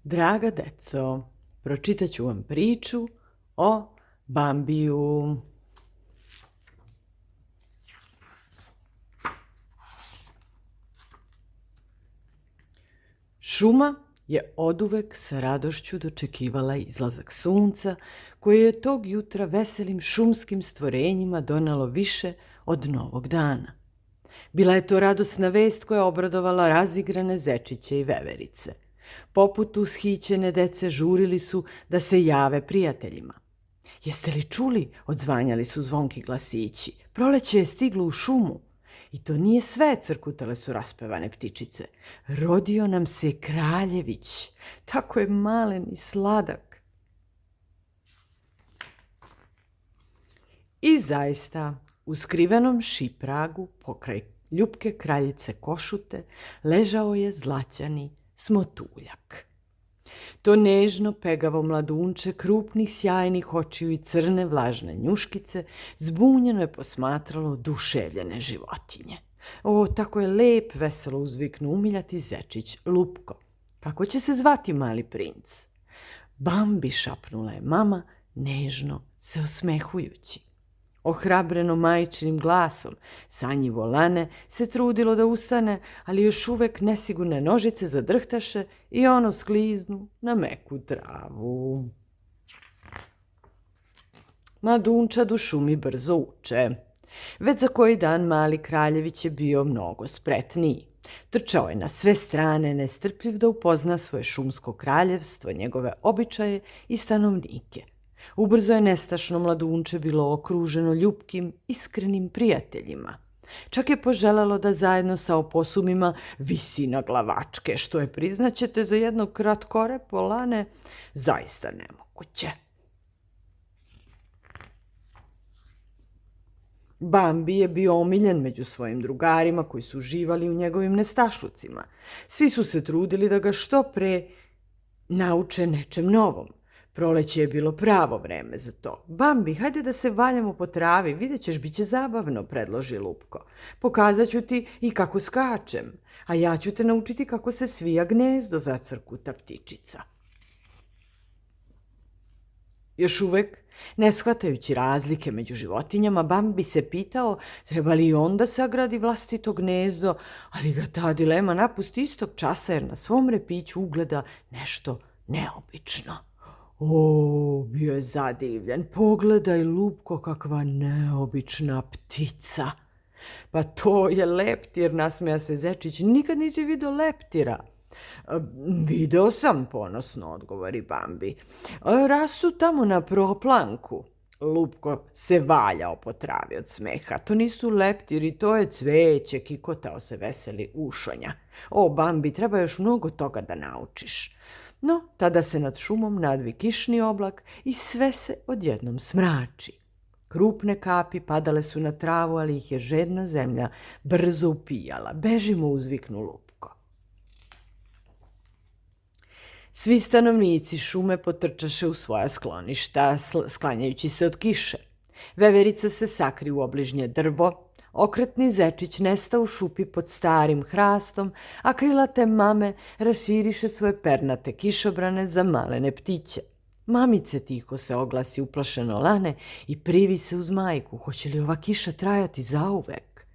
Draga deco, pročitat ću vam priču o Bambiju. Šuma je oduvek sa radošću dočekivala izlazak sunca, koje je tog jutra veselim šumskim stvorenjima donelo više od novog dana. Bila je to radosna vest koja obradovala razigrane zečiće i veverice. Poput ushićene dece žurili su da se jave prijateljima. Jeste li čuli, odzvanjali su zvonki glasići, proleće je stiglo u šumu. I to nije sve, crkutale su raspevane ptičice. Rodio nam se kraljević, tako je malen i sladak. I zaista, u skrivenom šipragu pokraj ljupke kraljice Košute ležao je zlaćani smotuljak. To nežno pegavo mladunče krupnih sjajnih očiju i crne vlažne njuškice zbunjeno je posmatralo oduševljene životinje. O, tako je lep, veselo uzviknu umiljati zečić Lupko. Kako će se zvati mali princ? Bambi, šapnula je mama, nežno se osmehujući. Ohrabreno majčinim glasom, sanjivo lane se trudilo da ustane, ali još uvek nesigurne nožice zadrhtaše i ono skliznu na meku travu. Mladunčad u šumi brzo uče. Već za koji dan mali kraljević je bio mnogo spretniji. Trčao je na sve strane, nestrpljiv da upozna svoje šumsko kraljevstvo, njegove običaje i stanovnike. Ubrzo je nestašno mladunče bilo okruženo ljupkim, iskrenim prijateljima. Čak je poželalo da zajedno sa oposumima visi na glavačke, što je, priznaćete, za jedno kratkorepo lane zaista nemoguće. Bambi je bio omiljen među svojim drugarima koji su uživali u njegovim nestašlucima. Svi su se trudili da ga što pre nauče nečem novom. Proleće je bilo pravo vreme za to. Bambi, hajde da se valjamo po travi, vidjet ćeš, bit će zabavno, predloži Lupko. Pokazat ću ti i kako skačem, a ja ću te naučiti kako se svija gnezdo, zacrkuta ptičica. Još uvek, ne shvatajući razlike među životinjama, Bambi se pitao treba li i on da sagradi vlastito gnezdo, ali ga ta dilema napusti istog časa jer na svom repiću ugleda nešto neobično. O, bio je zadivljen. Pogledaj, Lupko, kakva neobična ptica. Pa to je leptir, nasmeja se zečić. Nikad nisi vidio leptira. Video sam, ponosno odgovori Bambi. Rasu tamo na proplanku. Lupko se valjao po travi od smeha. To nisu leptiri, to je cveće, kikotao se veseli ušonja. O, Bambi, treba još mnogo toga da naučiš. No, tada se nad šumom nadvi kišni oblak i sve se odjednom smrači. Krupne kapi padale su na travu, ali ih je žedna zemlja brzo upijala. Bežimo, uzviknu Lupko. Svi stanovnici šume potrčaše u svoja skloništa, sklanjajući se od kiše. Veverica se sakri u obližnje drvo, okretni zečić nesta u šupi pod starim hrastom, a krilate mame raširiše svoje pernate kišobrane za malene ptiće. Mamice, tiho se oglasi uplašeno lane i privi se uz majku. Hoće li ova kiša trajati zauvek?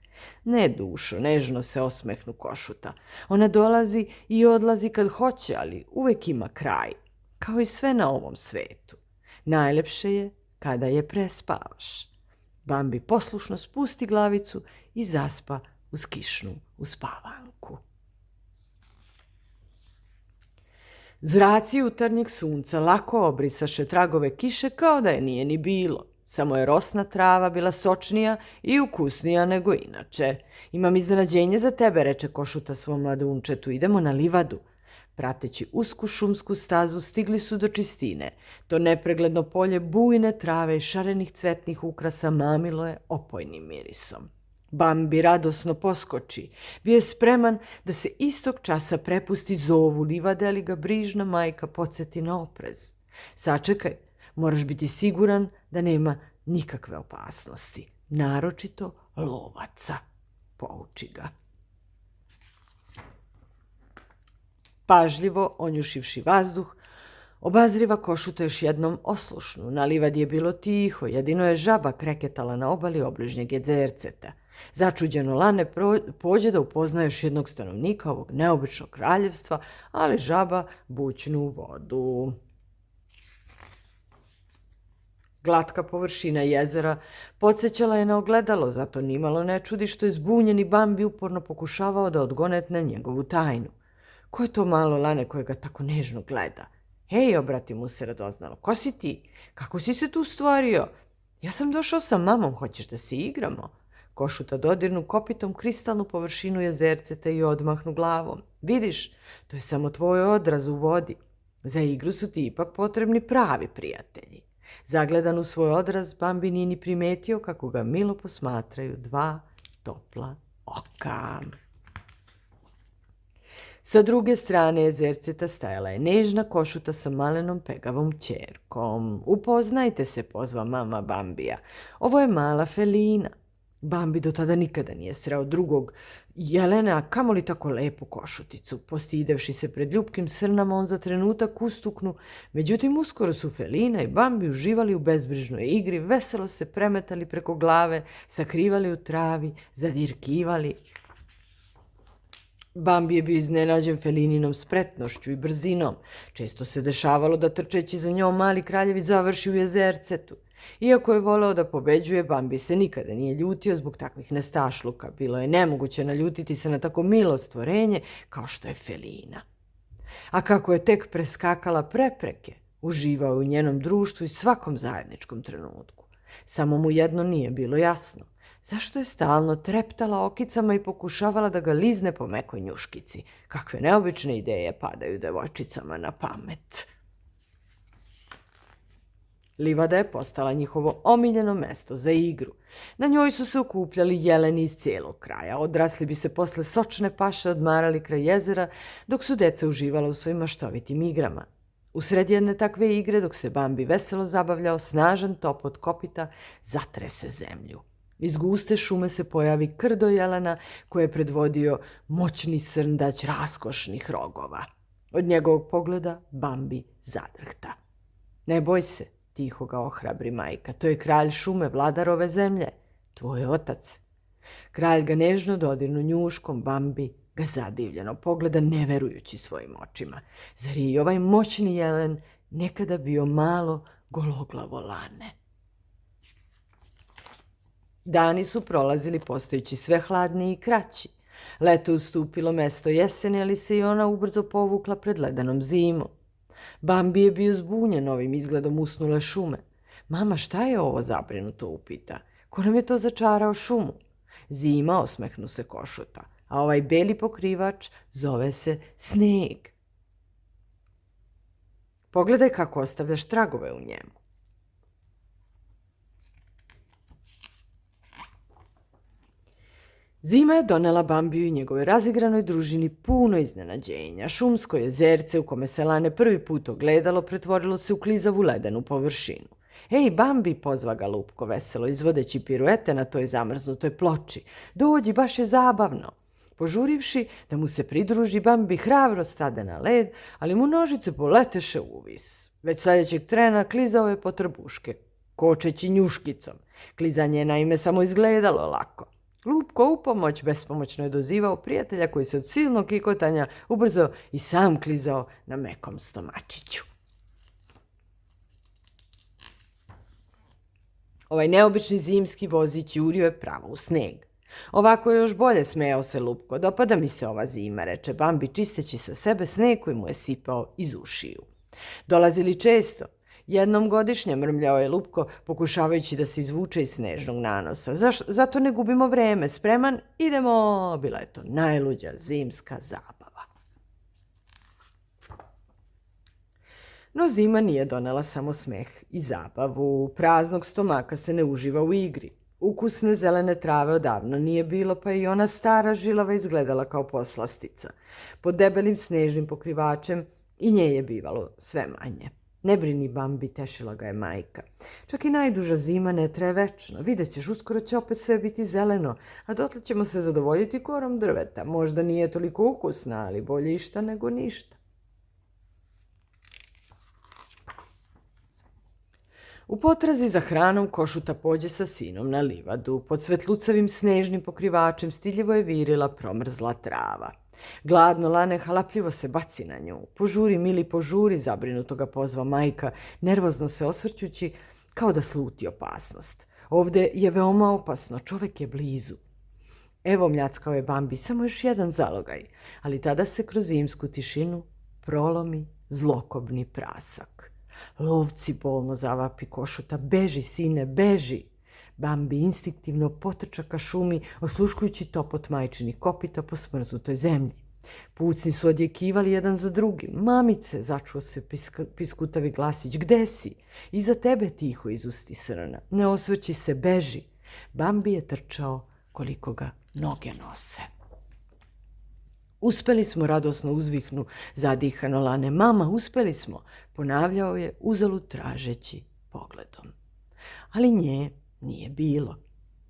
Ne, dušo, nežno se osmehnu Košuta. Ona dolazi i odlazi kad hoće, ali uvek ima kraj, kao i sve na ovom svetu. Najlepše je kada je prespavaš. Bambi poslušno spusti glavicu i zaspa uz kišnu uspavanku. Zraci jutarnjeg sunca lako obrisaše tragove kiše kao da je nije ni bilo. Samo je rosna trava bila sočnija i ukusnija nego inače. Imam iznenađenje za tebe, reče Košuta svom mladunčetu, idemo na livadu. Prateći usku šumsku stazu stigli su do čistine. To nepregledno polje bujne trave i šarenih cvetnih ukrasa mamilo je opojnim mirisom. Bambi radosno poskoči. Bio je spreman da se istog časa prepusti zovu livade, ali ga brižna majka podsjeti na oprez. Sačekaj, moraš biti siguran da nema nikakve opasnosti, naročito lovaca, pouči ga. Pažljivo, onjušivši vazduh, obazriva Košuta još jednom oslušnu. Na livadi je bilo tiho, jedino je žaba kreketala na obali obližnjeg jezerceta. Začuđeno Lane pođe da upozna još jednog stanovnika ovog neobičnog kraljevstva, ali žaba bućnu u vodu. Glatka površina jezera podsjećala je na ogledalo, zato nimalo ne čudi što je zbunjeni Bambi uporno pokušavao da odgonetne njegovu tajnu. Ko je to malo Lane koje ga tako nežno gleda? Hej, obrati mu se radoznalo, ko si ti? Kako si se tu stvorio? Ja sam došao sa mamom, hoćeš da se igramo? Košuta dodirnu kopitom kristalnu površinu jezerceta i odmahnu glavom. Vidiš, to je samo tvoj odraz u vodi. Za igru su ti ipak potrebni pravi prijatelji. Zagledan u svoj odraz, Bambi nije ni primetio kako ga milo posmatraju dva topla oka. Sa druge strane jezerceta stajala je nežna Košuta sa malenom pegavom ćerkom. Upoznajte se, pozva mama Bambija. Ovo je mala Felina. Bambi do tada nikada nije sreo drugog jelena, a kamoli tako lepu Košuticu. Postidevši se pred ljupkim srnama, on za trenutak ustuknu. Međutim, uskoro su Felina i Bambi uživali u bezbrižnoj igri, veselo se premetali preko glave, sakrivali u travi, zadirkivali. Bambi je bio iznenađen Felininom spretnošću i brzinom. Često se dešavalo da trčeći za njom mali kraljevi završi u jezercetu. Iako je voleo da pobeđuje, Bambi se nikada nije ljutio zbog takvih nestašluka. Bilo je nemoguće naljutiti se na tako milo stvorenje kao što je Felina. A kako je tek preskakala prepreke, uživao u njenom društvu i svakom zajedničkom trenutku. Samo mu jedno nije bilo jasno. Zašto je stalno treptala okicama i pokušavala da ga lizne po mekoj njuškici? Kakve neobične ideje padaju devojčicama na pamet. Livada je postala njihovo omiljeno mesto za igru. Na njoj su se okupljali jeleni iz cijelog kraja. Odrasli bi se posle sočne paše odmarali kraj jezera, dok su deca uživala u svojim maštovitim igrama. Usred jedne takve igre, dok se Bambi veselo zabavljao, snažan top od kopita zatrese zemlju. Iz guste šume se pojavi krdo jelena koje je predvodio moćni srndać raskošnih rogova. Od njegovog pogleda Bambi zadrhta. Ne boj se, tiho ga ohrabri majka, to je kralj šume, vladar ove zemlje, tvoj otac. Kralj ga nežno dodirnu njuškom, Bambi ga zadivljeno pogleda, ne verujući svojim očima. Zar je i ovaj moćni jelen nekada bio malo gologlavo Lane? Dani su prolazili postajući sve hladniji i kraći. Leto ustupilo mesto jeseni, ali se i ona ubrzo povukla pred ledenom zimom. Bambi je bio zbunjen ovim izgledom usnule šume. Mama, šta je ovo, zabrinuto upita. Ko nam je to začarao šumu? Zima, osmehnu se Košuta, a ovaj beli pokrivač zove se sneg. Pogledaj kako ostavljaš tragove u njemu. Zima je donela Bambiju i njegove razigranoj družini puno iznenađenja. Šumsko jezerce u kome se Lane prvi put ogledalo pretvorilo se u klizavu ledenu površinu. Ej, Bambi, pozva ga Lupko veselo, izvodeći piruete na toj zamrznutoj ploči. Dođi, baš je zabavno. Požurivši da mu se pridruži, Bambi hrabro stade na led, ali mu nožice poleteše uvis. Već sljedećeg trena klizao je po trbuške, kočeći njuškicom. Klizanje je naime samo izgledalo lako. Lupko upomoć bespomoćno je dozivao prijatelja koji se od silnog kikotanja ubrzo i sam klizao na mekom stomačiću. Ovaj neobični zimski vozić jurio je pravo u sneg. Ovako je još bolje, smejao se Lupko. Dopada mi se ova zima, reče Bambi, čisteći sa sebe sneg koji mu je sipao iz ušiju. Dolazili često. Jednom godišnje, mrmljao je Lupko, pokušavajući da se izvuče iz snežnog nanosa. Zato ne gubimo vreme, spreman, idemo, bila je to najluđa zimska zabava. No zima nije donela samo smeh i zabavu. Praznog stomaka se ne uživa u igri. Ukusne zelene trave odavno nije bilo, pa i ona stara žilava izgledala kao poslastica. Pod debelim snežnim pokrivačem i nje je bivalo sve manje. Ne brini, Bambi, tešila ga je majka. Čak i najduža zima ne traje večno. Vidjet ćeš, uskoro će opet sve biti zeleno, a dotle ćemo se zadovoljiti korom drveta. Možda nije toliko ukusna, ali bolje išta nego ništa. U potrazi za hranom Košuta pođe sa sinom na livadu. Pod svetlucavim snežnim pokrivačem stidljivo je virila promrzla trava. Gladno Lane halapljivo se baci na nju. Požuri, mili, požuri, zabrinuto ga pozva majka, nervozno se osvrćući kao da sluti opasnost. Ovde je veoma opasno, čovek je blizu. Evo, mljackao je Bambi, samo još jedan zalogaj, ali tada se kroz zimsku tišinu prolomi zlokobni prasak. Lovci, bolno zavapi Košuta, beži sine, beži! Bambi instinktivno potrča ka šumi, osluškujući topot majčinih kopita po smrznutoj zemlji. Pucni su odjekivali jedan za drugim. Mamice, začuo se piskutavi glasić, gde si? Iza tebe tiho izusti srna. Ne osvrći se, beži. Bambi je trčao koliko ga noge nose. Uspeli smo, radosno uzvihnu zadihano Lane. Mama, uspeli smo, ponavljao je uzalud tražeći pogledom. Ali nje nije bilo.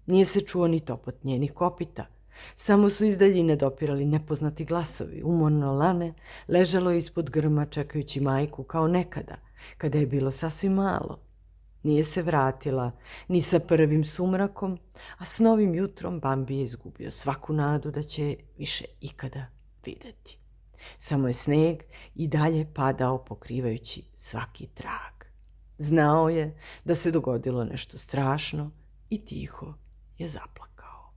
Nije se čuo ni topot njenih kopita. Samo su iz daljine dopirali nepoznati glasovi. Umorno Lane ležalo je ispod grma čekajući majku kao nekada, kada je bilo sasvim malo. Nije se vratila ni sa prvim sumrakom, a s novim jutrom Bambi je izgubio svaku nadu da će je više ikada videti. Samo je sneg i dalje padao pokrivajući svaki trag. Znao je da se dogodilo nešto strašno i tiho je zaplakao.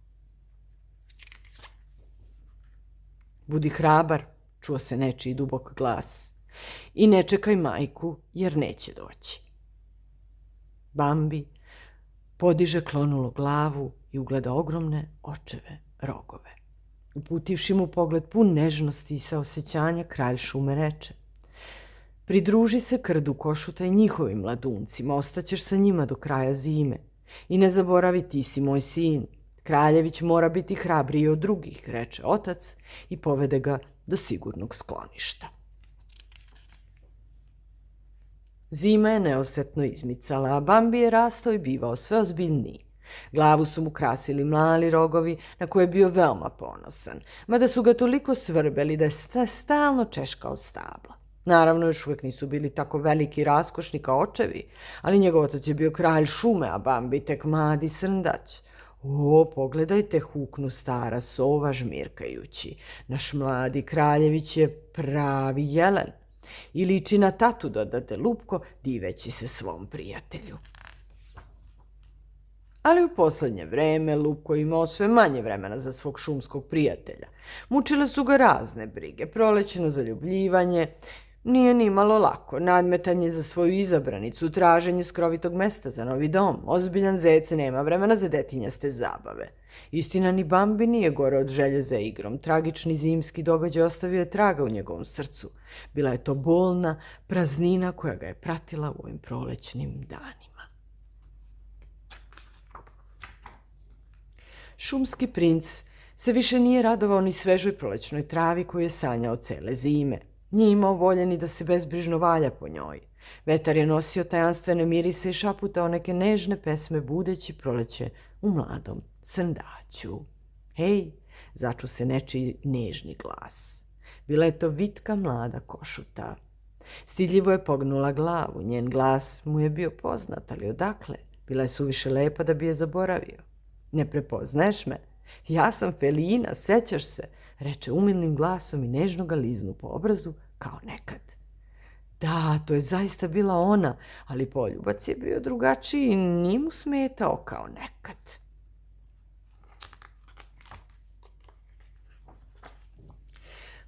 Budi hrabar, čuo se nečiji dubok glas, i ne čekaj majku jer neće doći. Bambi podiže klonulu glavu i ugleda ogromne očeve rogove. Uputivši mu pogled pun nežnosti i saosećanja, kralj šume reče: pridruži se krdu Košuta i njihovim mladuncima, ostaćeš sa njima do kraja zime. I ne zaboravi, ti si moj sin. Kraljević mora biti hrabriji od drugih, reče otac i povede ga do sigurnog skloništa. Zima je neosetno izmicala, a Bambi je rastao i bivao sve ozbiljniji. Glavu su mu krasili mali rogovi na koje je bio veoma ponosan, mada su ga toliko svrbeli da je stalno češkao stabla. Naravno, još uvijek nisu bili tako veliki i raskošni kao očevi, ali njegov otac je bio kralj šume, a Bambi tek mladi srndać. O, pogledajte, huknu stara sova žmirkajući. Naš mladi kraljević je pravi jelen. I liči na tatu, dodade Lupko, diveći se svom prijatelju. Ali u poslednje vreme Lupko imao sve manje vremena za svog šumskog prijatelja. Mučile su ga razne brige, prolećeno zaljubljivanje, nije ni malo lako, nadmetanje za svoju izabranicu, traženje skrovitog mesta za novi dom, ozbiljan zec nema vremena za detinjaste zabave. Istina, ni Bambi nije gore od želje za igrom. Tragični zimski događaj ostavio je traga u njegovom srcu. Bila je to bolna praznina koja ga je pratila u ovim prolećnim danima. Šumski princ se više nije radovao ni svežoj prolećnoj travi koju je sanjao cele zime. Nije imao volje ni da se bezbrižno valja po njoj. Vetar je nosio tajanstvene mirise i šaputao neke nežne pesme budeći proleće u mladom srndaću. Hej, začu se nečiji nežni glas. Bila je to vitka mlada Košuta. Stidljivo je pognula glavu, njen glas mu je bio poznat, ali odakle? Bila je suviše lepa da bi je zaboravio. Ne prepoznaješ me? Ja sam Felina, sećaš se, reče umilnim glasom i nežno ga liznu po obrazu kao nekad. Da, to je zaista bila ona, ali poljubac je bio drugačiji i nije mu smetao kao nekad.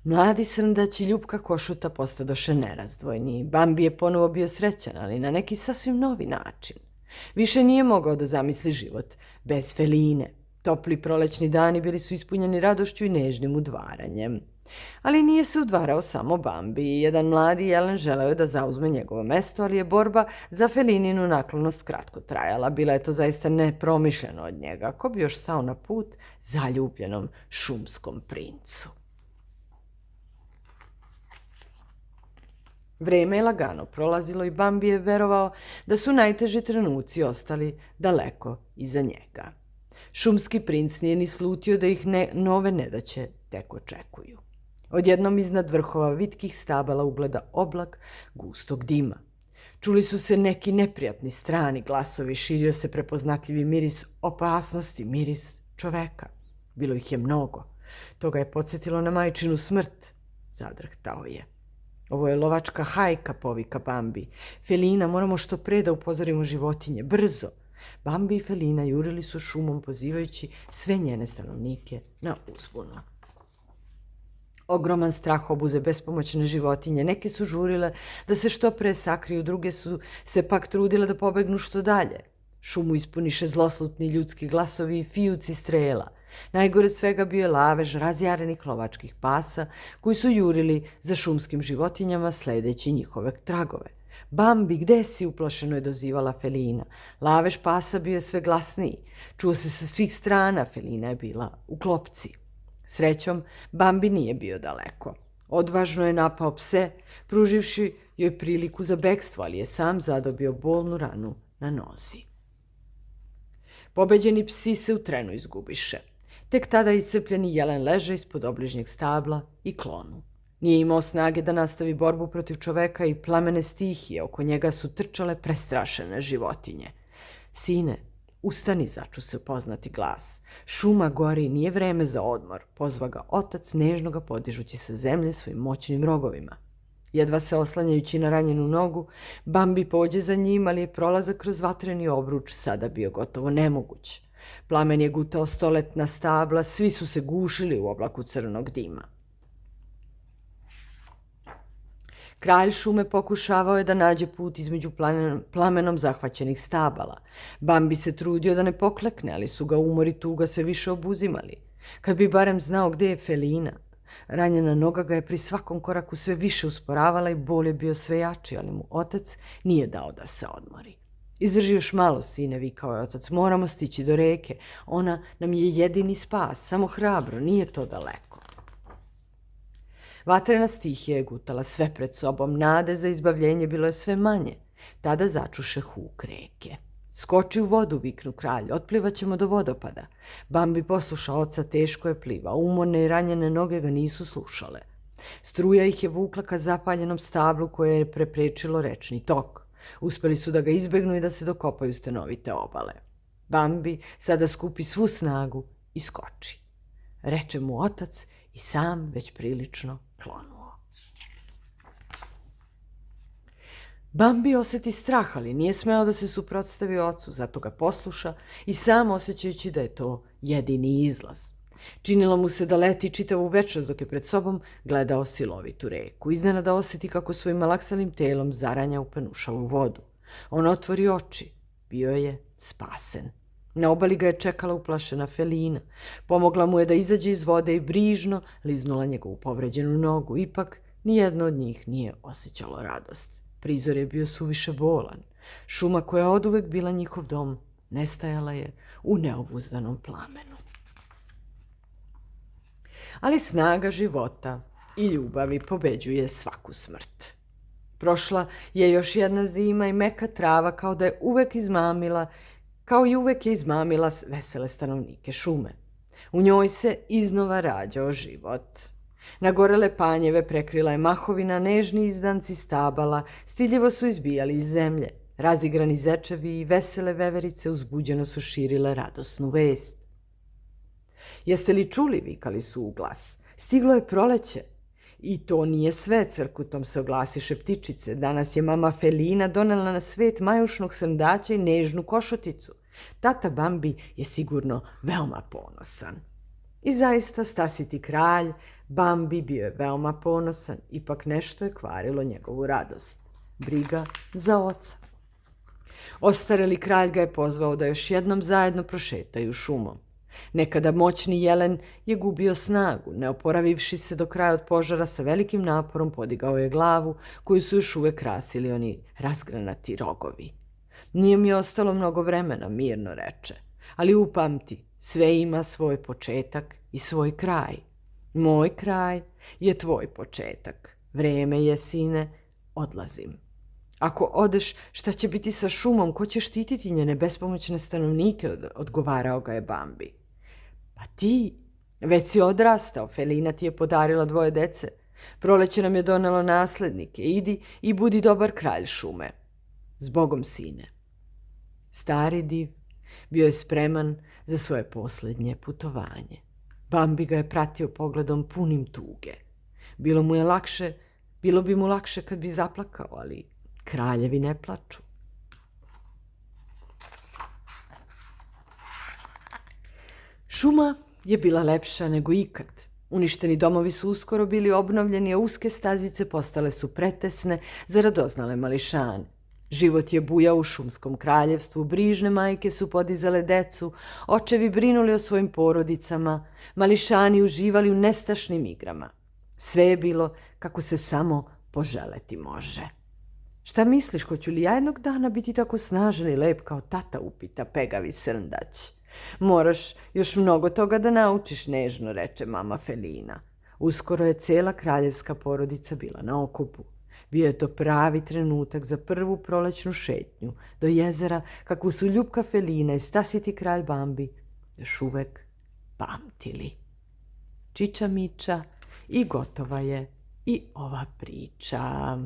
Mladi srndać i ljupka Košuta postadoše nerazdvojni. Bambi je ponovo bio srećan, ali na neki sasvim novi način. Više nije mogao da zamisli život bez Feline. Topli prolećni dani bili su ispunjeni radošću i nežnim udvaranjem. Ali nije se udvarao samo Bambi. Jedan mladi jelen želeo je da zauzme njegovo mesto, ali je borba za Felininu naklonost kratko trajala. Bila je to zaista nepromišljeno od njega. Ko bi još stao na put zaljubljenom šumskom princu? Vreme je lagano prolazilo i Bambi je verovao da su najteži trenuci ostali daleko iza njega. Šumski princ nije ni slutio da ih nove nedaće tek očekuju. Odjednom iznad vrhova vitkih stabala ugleda oblak gustog dima. Čuli su se neki neprijatni strani glasovi, širio se prepoznatljivi miris opasnosti, miris čoveka. Bilo ih je mnogo. To ga je podsjetilo na majčinu smrt. Zadrhtao je. Ovo je lovačka hajka, povika Bambi. Felina, moramo što pre da upozorimo životinje. Brzo! Bambi i Felina jurili su šumom pozivajući sve njene stanovnike na uzbunu. Ogroman strah obuze bespomoćne životinje. Neke su žurile da se što pre sakriju, druge su se pak trudile da pobegnu što dalje. Šumu ispuniše zloslutni ljudski glasovi i fijuci strela. Najgore svega bio je lavež razjarenih lovačkih pasa koji su jurili za šumskim životinjama sledeći njihove tragove. Bambi, gde si? Uplašeno je dozivala Felina. Lavež pasa bio je sve glasniji. Čuo se sa svih strana, Felina je bila u klopci. Srećom, Bambi nije bio daleko. Odvažno je napao pse, pruživši joj priliku za bekstvo, ali je sam zadobio bolnu ranu na nozi. Pobeđeni psi se u trenu izgubiše. Tek tada iscrpljeni jelen leže ispod obližnjeg stabla i klonu. Nije imao snage da nastavi borbu protiv čoveka i plamene stihije, oko njega su trčale prestrašene životinje. Sine, ustani, začu se poznati glas. Šuma gori, nije vreme za odmor, pozva ga otac, nežno ga podižući sa zemlje svojim moćnim rogovima. Jedva se oslanjajući na ranjenu nogu, Bambi pođe za njim, ali je prolazak kroz vatreni obruč sada bio gotovo nemoguć. Plamen je gutao stoletna stabla, svi su se gušili u oblaku crnog dima. Kralj šume pokušavao je da nađe put između plamenom zahvaćenih stabala. Bambi se trudio da ne poklekne, ali su ga umor i tuga sve više obuzimali. Kad bi barem znao gde je Felina. Ranjena noga ga je pri svakom koraku sve više usporavala i bol je bio sve jači, ali mu otac nije dao da se odmori. Izdrži još malo, sine, vikao je otac, moramo stići do reke. Ona nam je jedini spas, samo hrabro, nije to daleko. Vatrena stihija je gutala sve pred sobom, nade za izbavljenje bilo je sve manje. Tada začuše huk reke. Skoči u vodu, viknu kralj, otplivaćemo do vodopada. Bambi poslušao oca, teško je plivao, umorne i ranjene noge ga nisu slušale. Struja ih je vukla ka zapaljenom stablu koje je preprečilo rečni tok. Uspeli su da ga izbegnu i da se dokopaju stanovite obale. Bambi sada skupi svu snagu i skoči. Reče mu otac i sam već prilično klonuo. Bambi osjeti strah, ali nije smeo da se suprotstavi ocu, zato ga posluša i sam osjećajući da je to jedini izlaz. Činilo mu se da leti čitavu večnost dok je pred sobom gledao silovitu reku. Iznenada osjeti kako svojim malaksalim telom zaranja u penušavu vodu. On otvori oči. Bio je spasen. Na obali ga je čekala uplašena Felina. Pomogla mu je da izađe iz vode i brižno liznula njegovu povređenu nogu. Ipak, nijedno od njih nije osjećalo radost. Prizor je bio suviše bolan. Šuma koja je oduvek bila njihov dom nestajala je u neobuzdanom plamenu. Ali snaga života i ljubavi pobeđuje svaku smrt. Prošla je još jedna zima i meka trava kao i uvek je izmamila vesele stanovnike šume. U njoj se iznova rađao život. Na gorele panjeve prekrila je mahovina, nežni izdanci stabala stiljivo su izbijali iz zemlje. Razigrani zečevi i vesele veverice uzbuđeno su širile radosnu vest. Jeste li čuli, vikali su u glas, stiglo je proleće. I to nije sve, crkutom se oglasiše ptičice. Danas je mama Felina donela na svet majušnog srndaća i nežnu košoticu. Tata Bambi je sigurno veoma ponosan. I zaista stasiti kralj, Bambi bio je veoma ponosan, ipak nešto je kvarilo njegovu radost. Briga za oca. Ostareli kralj ga je pozvao da još jednom zajedno prošetaju šumom. Nekada moćni jelen je gubio snagu, ne oporavivši se do kraja od požara, sa velikim naporom podigao je glavu koju su još uvek krasili oni razgranati rogovi. Nije mi ostalo mnogo vremena, mirno reče, ali upamti, sve ima svoj početak i svoj kraj. Moj kraj je tvoj početak. Vreme je, sine, odlazim. Ako odeš, šta će biti sa šumom? Ko će štititi njene bespomoćne stanovnike? Odgovarao ga je Bambi. Pa ti, već si odrastao, Felina ti je podarila 2 dece. Proleće nam je donelo naslednike, idi i budi dobar kralj šume. Zbogom, sine. Stari div bio je spreman za svoje posljednje putovanje. Bambi ga je pratio pogledom punim tuge. Bilo bi mu lakše kad bi zaplakao, ali kraljevi ne plaču. Šuma je bila lepša nego ikad. Uništeni domovi su uskoro bili obnovljeni, a uske stazice postale su pretesne za radoznale mališane. Život je bujao u šumskom kraljevstvu, brižne majke su podizale decu, očevi brinuli o svojim porodicama, mališani uživali u nestašnim igrama. Sve je bilo kako se samo poželeti može. Šta misliš, hoću li ja jednog dana biti tako snažan i lep kao tata, upita pegavi srndać. Moraš još mnogo toga da naučiš, nežno reče mama felina. Uskoro je cela kraljevska porodica bila na okupu. Bio je to pravi trenutak za prvu prolećnu šetnju do jezera, kakvu su ljubka felina i stasiti kralj Bambi još uvek pamtili. Čiča miča i gotova je i ova priča.